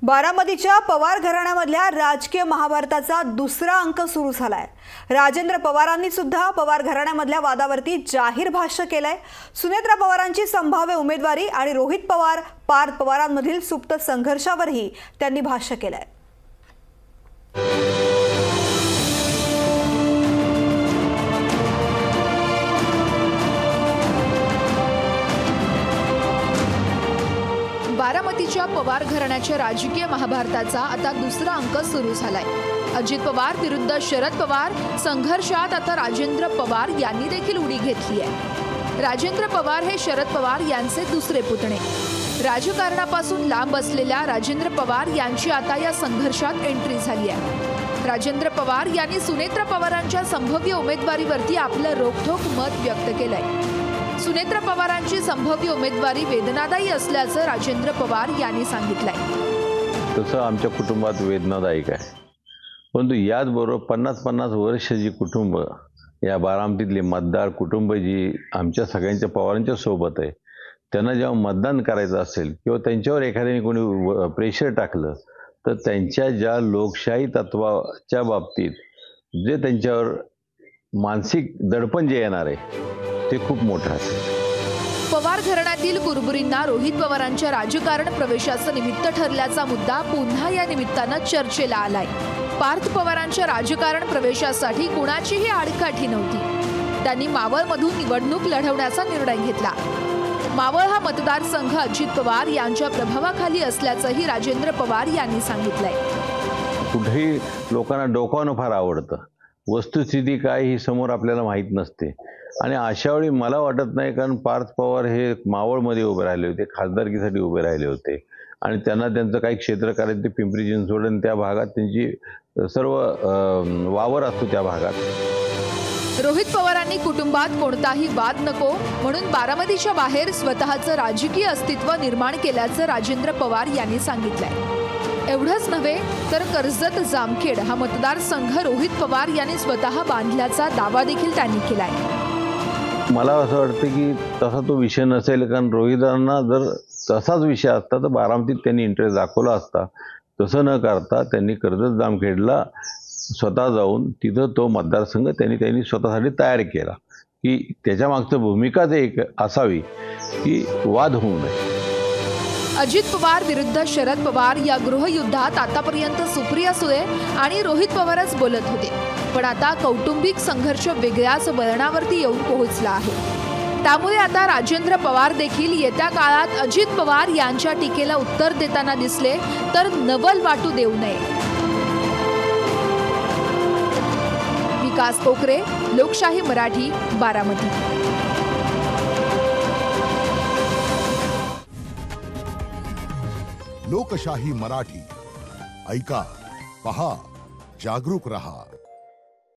बारामतीच्या पवार घराण्यामधल्या राजकीय महाभारताचा दुसरा अंक सुरू झालाय। राजेंद्र पवारांनी सुद्धा पवार घराण्यामधल्या वादावरती जाहीर भाष्य केलंय। सुनेत्रा पवारांची संभाव्य उमेदवारी आणि रोहित पवार पार्थ पवारांमधील सुप्त संघर्षावरही त्यांनी भाष्य केलंय। बारामतीच्या पवार घराण्याच्या राजकीय महाभारताचा आता दुसरा अंक सुरू झालाय। अजित पवार विरुद्ध शरद पवार संघर्षात आता राजेंद्र पवार यांनी देखील उडी घेतली आहे। राजेंद्र पवार हे शरद पवार यांचे दुसरे पुतणे। राजकारणापासून लांब असलेल्या राजेंद्र पवार यांची आता या संघर्षात एंट्री झाली आहे। राजेंद्र पवार यांनी सुनेत्रा पवारांच्या संभाव्य उमेदवारीवरती आपलं रोखठोक मत व्यक्त केलंय। सुनेत्रा पवारांची संभाव्य उमेदवारी वेदनादायी असल्याचं राजेंद्र पवार यांनी सांगितलंय। तसं आमच्या कुटुंबात वेदनादायक आहे, परंतु याचबरोबर 50-50 वर्ष जी कुटुंब या बारामतीतले मतदार कुटुंब जी आमच्या सगळ्यांच्या पवारांच्या सोबत आहे, त्यांना जेव्हा मतदान करायचं असेल किंवा त्यांच्यावर एखाद्याने कोणी प्रेशर टाकलं तर त्यांच्या ज्या लोकशाही तत्वाच्या बाबतीत जे त्यांच्यावर मानसिक दडपण जे येणार आहे ते खूप मोठं आहे। पवार घराण्यातील कुरबुरींना रोहित पवारांच्या राजकारण प्रवेशाचं निमित्त ठरल्याचा मुद्दा पुन्हा या निमित्तानं चर्चेला आलाय। पार्थ पवारांच्या राजकारण प्रवेशासाठी कुणाचीही आडकाठी नव्हती। त्यांनी मावळमधून निवडणूक लढवण्याचा निर्णय घेतला। मावळ हा मतदारसंघ अजित पवार यांच्या प्रभावाखाली असल्याचंही राजेंद्र पवार यांनी सांगितलंय। कुठेही लोकांना डोकावणं फार आवडतं, वस्तुस्थिती काय ही समोर आपल्याला माहीत नसते आणि अशावेळी मला वाटत नाही, कारण पार्थ पवार हे मावळमध्ये उभे राहिले होते, खासदारकीसाठी उभे राहिले होते आणि त्यांना त्यांचं काही क्षेत्र करायचं ते पिंपरी चिंचवड आणि त्या भागात त्यांची सर्व वावर असतो त्या भागात। रोहित पवारांनी कुटुंबात कोणताही वाद नको म्हणून बारामतीच्या बाहेर स्वतःचं राजकीय अस्तित्व निर्माण केल्याचं राजेंद्र पवार यांनी सांगितलंय। एवढंच नव्हे तर कर्जत जामखेड हा मतदारसंघ रोहित पवार यांनी स्वतः बांधल्याचा दावा देखील त्यांनी केलाय। मला असं वाटतं की तसा तो विषय नसेल, कारण रोहितांना जर तसाच विषय असता तर बारामतीत त्यांनी इंटरेस्ट दाखवला असता। तसं न करता त्यांनी कर्जत जामखेडला स्वतः जाऊन तिथं तो मतदारसंघ त्यांनी स्वतःसाठी तयार केला की त्याच्या मागचं भूमिकाच एक असावी की वाद होऊ नये। अजित पवार विरुद्ध शरद पवार या गृहयुद्धात आतापर्यंत सुप्रिया सुळे आणि रोहित पवारच बोलत होते, पण आता कौटुंबिक संघर्ष वेगळ्याच वळणावरती येऊन पोहोचला आहे। त्यामुळे आता राजेंद्र पवार देखील येत्या काळात अजित पवार यांच्या टीकेला उत्तर देताना दिसले तर नवल वाटू देऊ नये। विकास कोकरे, लोकशाही मराठी, बारामती। लोकशाही मराठी ऐका, पहा, जागरूक रहा।